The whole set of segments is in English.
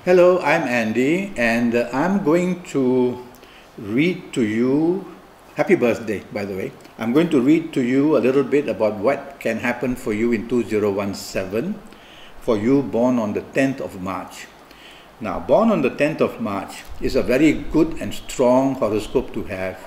Hello, I'm Andy, and I'm going to read to you, happy birthday, by the way. I'm going to read to you a little bit about what can happen for you in 2017, for you born on the 10th of March. Now, born on the 10th of March is a very good and strong horoscope to have.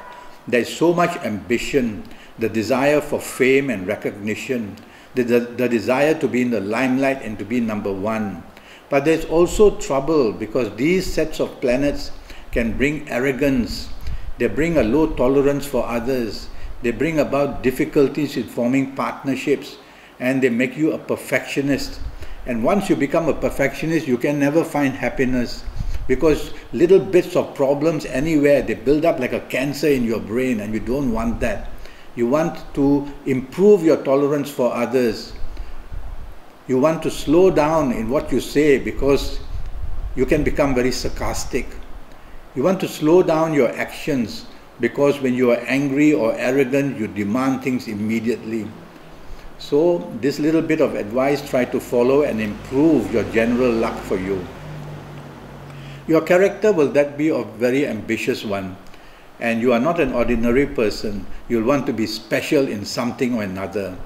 There's so much ambition, the desire for fame and recognition, the desire to be in the limelight and to be number one. But there's also trouble because these sets of planets can bring arrogance, they bring a low tolerance for others, they bring about difficulties in forming partnerships, and they make you a perfectionist. And once you become a perfectionist, you can never find happiness because little bits of problems anywhere, they build up like a cancer in your brain, and you don't want that. You want to improve your tolerance for others. You want to slow down in what you say because you can become very sarcastic. You want to slow down your actions because when you are angry or arrogant, you demand things immediately. So this little bit of advice, try to follow and improve your general luck for you. Your character will that be a very ambitious one, and you are not an ordinary person. You'll want to be special in something or another.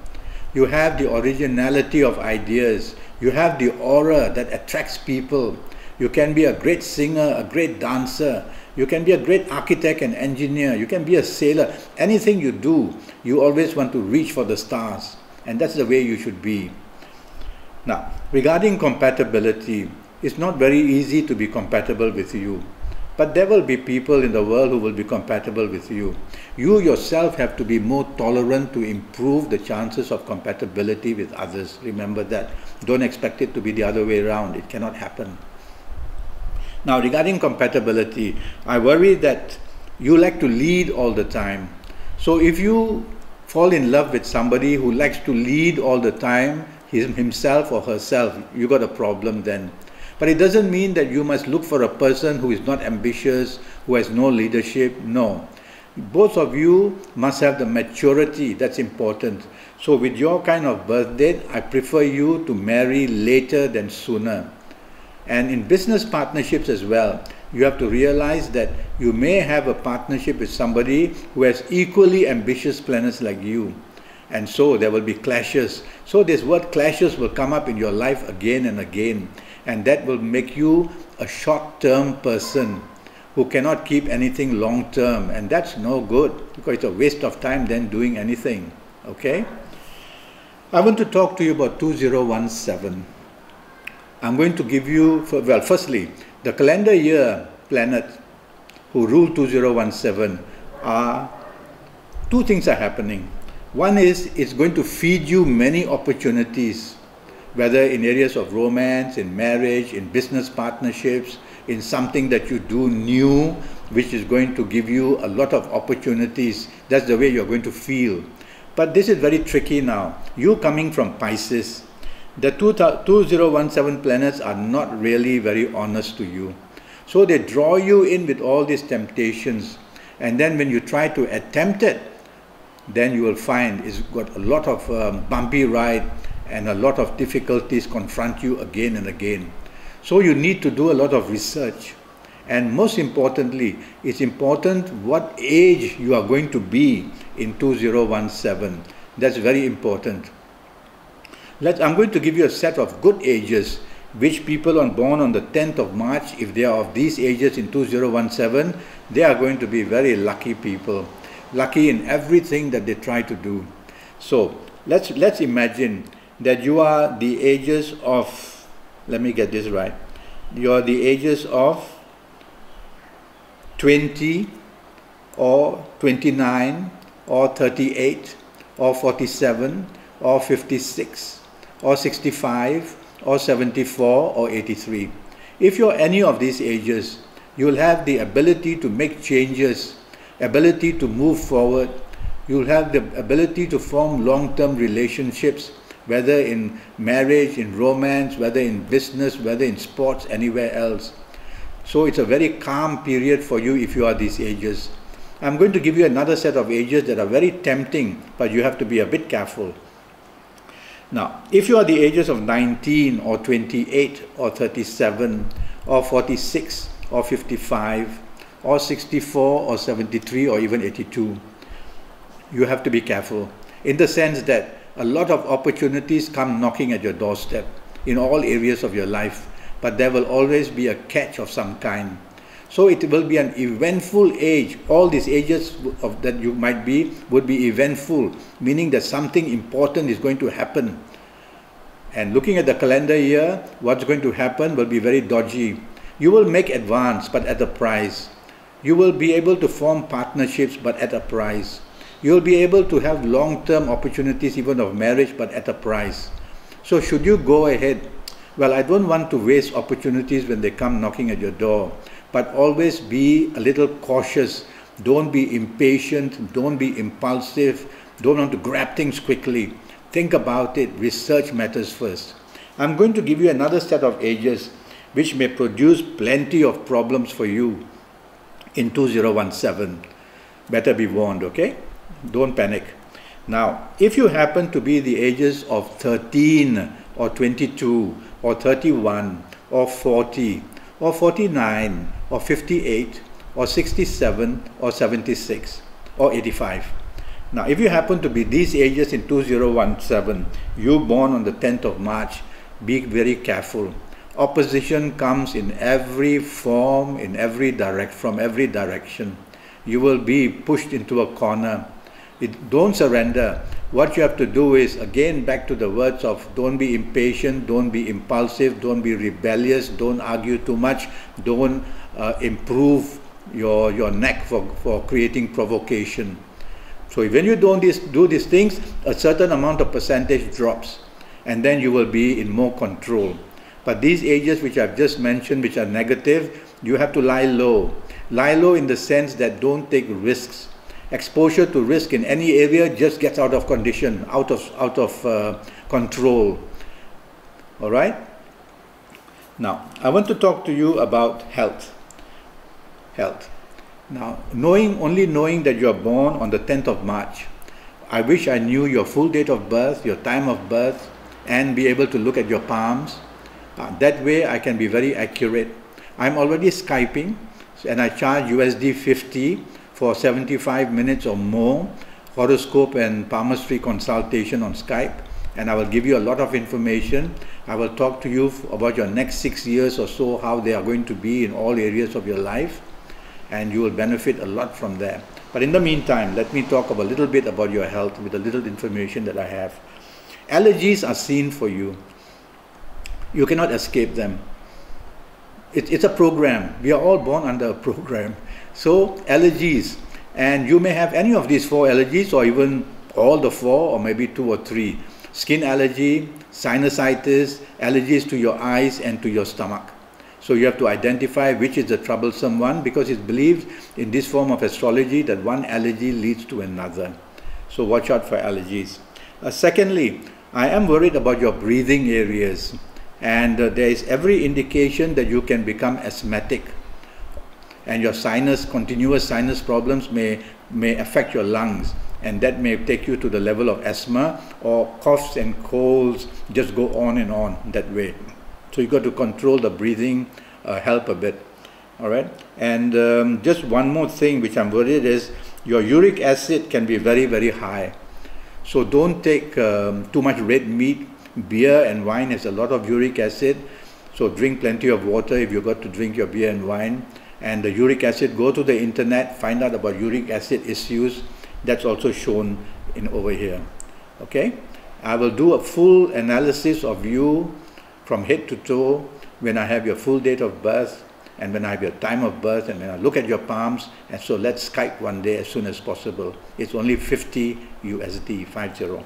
You have the originality of ideas. You have the aura that attracts people. You can be a great singer, a great dancer. You can be a great architect and engineer. You can be a sailor. Anything you do, you always want to reach for the stars. And that's the way you should be. Now, regarding compatibility, it's not very easy to be compatible with you. But there will be people in the world who will be compatible with you. You yourself have to be more tolerant to improve the chances of compatibility with others. Remember that. Don't expect it to be the other way around. It cannot happen. Now, regarding compatibility, I worry that you like to lead all the time. So if you fall in love with somebody who likes to lead all the time, himself or herself, you got a problem then. But it doesn't mean that you must look for a person who is not ambitious, who has no leadership. No. Both of you must have the maturity. That's important. So with your kind of birth date, I prefer you to marry later than sooner. And in business partnerships as well, you have to realize that you may have a partnership with somebody who has equally ambitious planets like you. And so there will be clashes. So this word clashes will come up in your life again and again. And that will make you a short-term person who cannot keep anything long-term. And that's no good because it's a waste of time then doing anything. Okay? I want to talk to you about 2017. I'm going to give you, well, firstly, the calendar year planet who rule 2017 are, two things are happening. One is it's going to feed you many opportunities, whether in areas of romance, in marriage, in business partnerships, in something that you do new, which is going to give you a lot of opportunities. That's the way you're going to feel. But this is very tricky now. You coming from Pisces, the 2017 planets are not really very honest to you. So they draw you in with all these temptations. And then when you try to attempt it, then you will find it's got a lot of bumpy ride, and a lot of difficulties confront you again and again. So you need to do a lot of research. And most importantly, it's important what age you are going to be in 2017. That's very important. I'm going to give you a set of good ages, which people are born on the 10th of March, if they are of these ages in 2017, they are going to be very lucky people. Lucky in everything that they try to do. So let's imagine that you are the ages of, let me get this right, you are the ages of 20 or 29 or 38 or 47 or 56 or 65 or 74 or 83. If you're any of these ages, you'll have the ability to make changes, ability to move forward, you'll have the ability to form long-term relationships, whether in marriage, in romance, whether in business, whether in sports, anywhere else. So it's a very calm period for you if you are these ages. I'm going to give you another set of ages that are very tempting, but you have to be a bit careful. Now, if you are the ages of 19 or 28 or 37 or 46 or 55 or 64 or 73 or even 82. You have to be careful in the sense that a lot of opportunities come knocking at your doorstep in all areas of your life, but there will always be a catch of some kind. So it will be an eventful age. All these ages that you might be would be eventful, meaning that something important is going to happen. And looking at the calendar year, what's going to happen will be very dodgy. You will make advance, but at a price. You will be able to form partnerships, but at a price. You will be able to have long-term opportunities even of marriage, but at a price. So should you go ahead? Well, I don't want to waste opportunities when they come knocking at your door, but always be a little cautious. Don't be impatient, don't be impulsive, don't want to grab things quickly. Think about it, research matters first. I'm going to give you another set of ages which may produce plenty of problems for you in 2017. Better be warned, okay? Don't panic. Now, if you happen to be the ages of 13 or 22 or 31 or 40 or 49 or 58 or 67 or 76 or 85. Now, if you happen to be these ages in 2017, you born on the 10th of March, be very careful. Opposition comes in every form, from every direction. You will be pushed into a corner. Don't surrender. What you have to do is, again, back to the words of don't be impatient, don't be impulsive, don't be rebellious, don't argue too much, don't improve your neck for creating provocation. So when you don't do these things, a certain amount of percentage drops, and then you will be in more control. But these ages which I've just mentioned, which are negative, you have to lie low. Lie low in the sense that don't take risks. Exposure to risk in any area just gets out of condition, out of control. All right? Now, I want to talk to you about health. Health. Now, only knowing that you are born on the 10th of March, I wish I knew your full date of birth, your time of birth, and be able to look at your palms. That way I can be very accurate. I'm already Skyping, and I charge USD 50 for 75 minutes or more, horoscope and palmistry consultation on Skype, and I will give you a lot of information. I will talk to you about your next 6 years or so, how they are going to be in all areas of your life, and you will benefit a lot from there. But in the meantime, let me talk a little bit about your health with a little information that I have. Allergies are seen for you. You cannot escape them. It's a program. We are all born under a program. So allergies, and you may have any of these 4 allergies, or even all the 4, or maybe 2 or 3. Skin allergy, sinusitis, allergies to your eyes and to your stomach. So you have to identify which is the troublesome one, because it's believed in this form of astrology that one allergy leads to another. So watch out for allergies. Secondly, I am worried about your breathing areas, and there is every indication that you can become asthmatic, and your continuous sinus problems may affect your lungs, and that may take you to the level of asthma, or coughs and colds just go on and on that way. So you got to control the breathing, help a bit. All right. And just one more thing which I'm worried is your uric acid can be very, very high. So don't take too much red meat. Beer and wine has a lot of uric acid. So drink plenty of water if you got to drink your beer and wine. And the uric acid, go to the internet, find out about uric acid issues. That's also shown over here. Okay. I will do a full analysis of you from head to toe when I have your full date of birth, and when I have your time of birth, and when I look at your palms. And so let's Skype one day as soon as possible. It's only 50 USD, 50.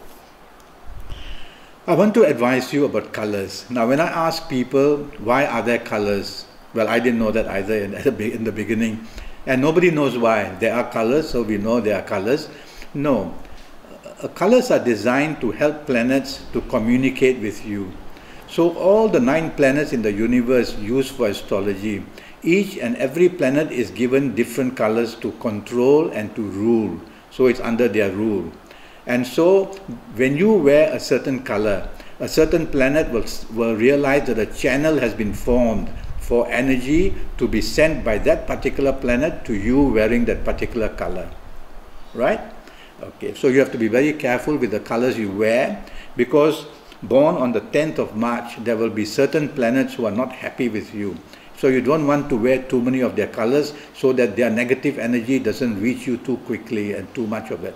I want to advise you about colors. Now, when I ask people, why are there colors? Well, I didn't know that either in the beginning. And nobody knows why. There are colors, so we know there are colors. No. Colors are designed to help planets to communicate with you. So all the 9 planets in the universe used for astrology, each and every planet is given different colors to control and to rule. So it's under their rule. And so when you wear a certain color, a certain planet will realize that a channel has been formed for energy to be sent by that particular planet to you wearing that particular color, right? Okay, so you have to be very careful with the colors you wear, because born on the 10th of March, there will be certain planets who are not happy with you. So you don't want to wear too many of their colors so that their negative energy doesn't reach you too quickly and too much of it.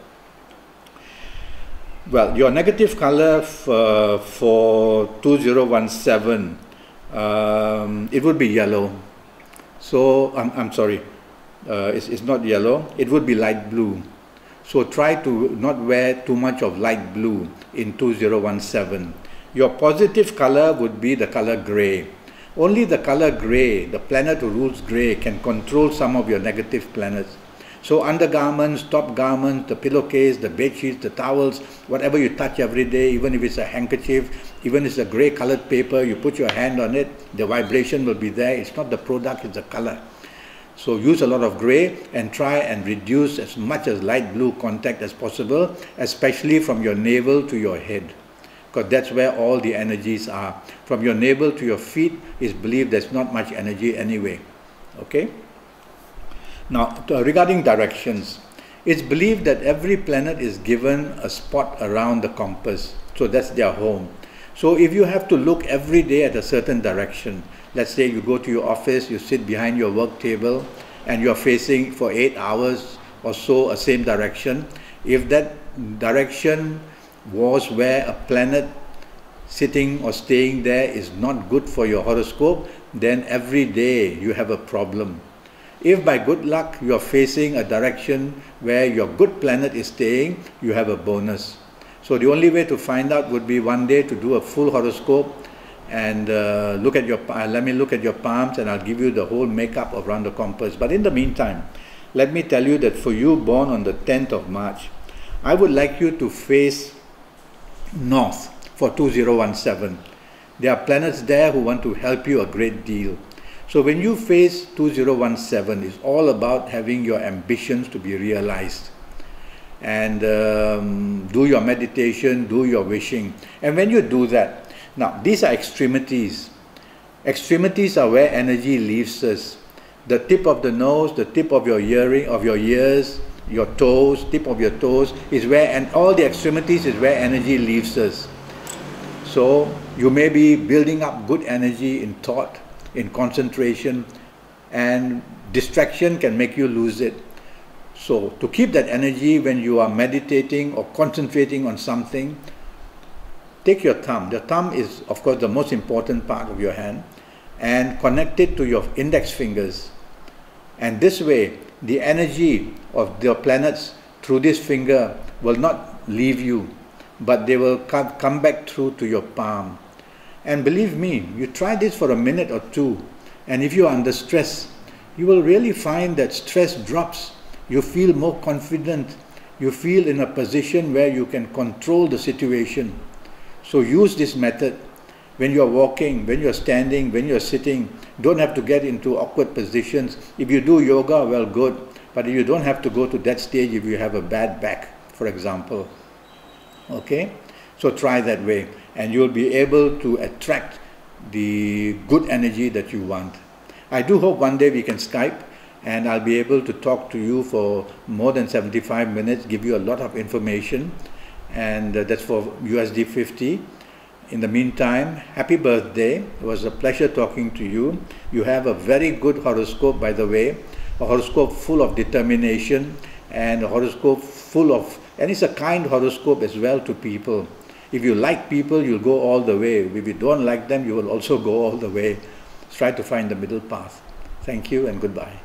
Well, your negative color for 2017, it would be yellow. So, I'm sorry, it's not yellow, it would be light blue. So try to not wear too much of light blue in 2017. Your positive color would be the color gray. Only the color gray, the planet who rules gray, can control some of your negative planets. So undergarments, top garments, the pillowcase, the bed sheets, the towels, whatever you touch every day, even if it's a handkerchief, even if it's a gray colored paper, you put your hand on it, the vibration will be there. It's not the product, it's the color. So use a lot of gray and try and reduce as much as light blue contact as possible, especially from your navel to your head, because that's where all the energies are. From your navel to your feet is believed there's not much energy anyway. Okay? Now, regarding directions, it's believed that every planet is given a spot around the compass. So that's their home. So if you have to look every day at a certain direction, let's say you go to your office, you sit behind your work table, and you're facing for 8 hours or so a same direction. If that direction was where a planet sitting or staying there is not good for your horoscope, then every day you have a problem. If by good luck you are facing a direction where your good planet is staying, you have a bonus. So the only way to find out would be one day to do a full horoscope and let me look at your palms, and I'll give you the whole makeup around the compass. But in the meantime, let me tell you that for you born on the 10th of March, I would like you to face north for 2017. There are planets there who want to help you a great deal. So when you face 2017, it's all about having your ambitions to be realized. And do your meditation, do your wishing. And when you do that, now these are extremities. Extremities are where energy leaves us. The tip of the nose, the tip of your ears, your toes, tip of your toes is where, and all the extremities is where energy leaves us. So you may be building up good energy in thought, in concentration, and distraction can make you lose it. So to keep that energy when you are meditating or concentrating on something, take your thumb. The thumb is, of course, the most important part of your hand, and connect it to your index fingers. And this way, the energy of the planets through this finger will not leave you, but they will come back through to your palm. And believe me, you try this for a minute or two, and if you are under stress, you will really find that stress drops. You feel more confident. You feel in a position where you can control the situation. So use this method when you're walking, when you're standing, when you're sitting. Don't have to get into awkward positions. If you do yoga, well, good. But you don't have to go to that stage if you have a bad back, for example. Okay? So try that way, and you'll be able to attract the good energy that you want. I do hope one day we can Skype, and I'll be able to talk to you for more than 75 minutes, give you a lot of information, and that's for USD 50. In the meantime, happy birthday. It was a pleasure talking to you. You have a very good horoscope, by the way, a horoscope full of determination, and a horoscope full of, and it's a kind horoscope as well to people. If you like people, you'll go all the way. If you don't like them, you will also go all the way. Try to find the middle path. Thank you and goodbye.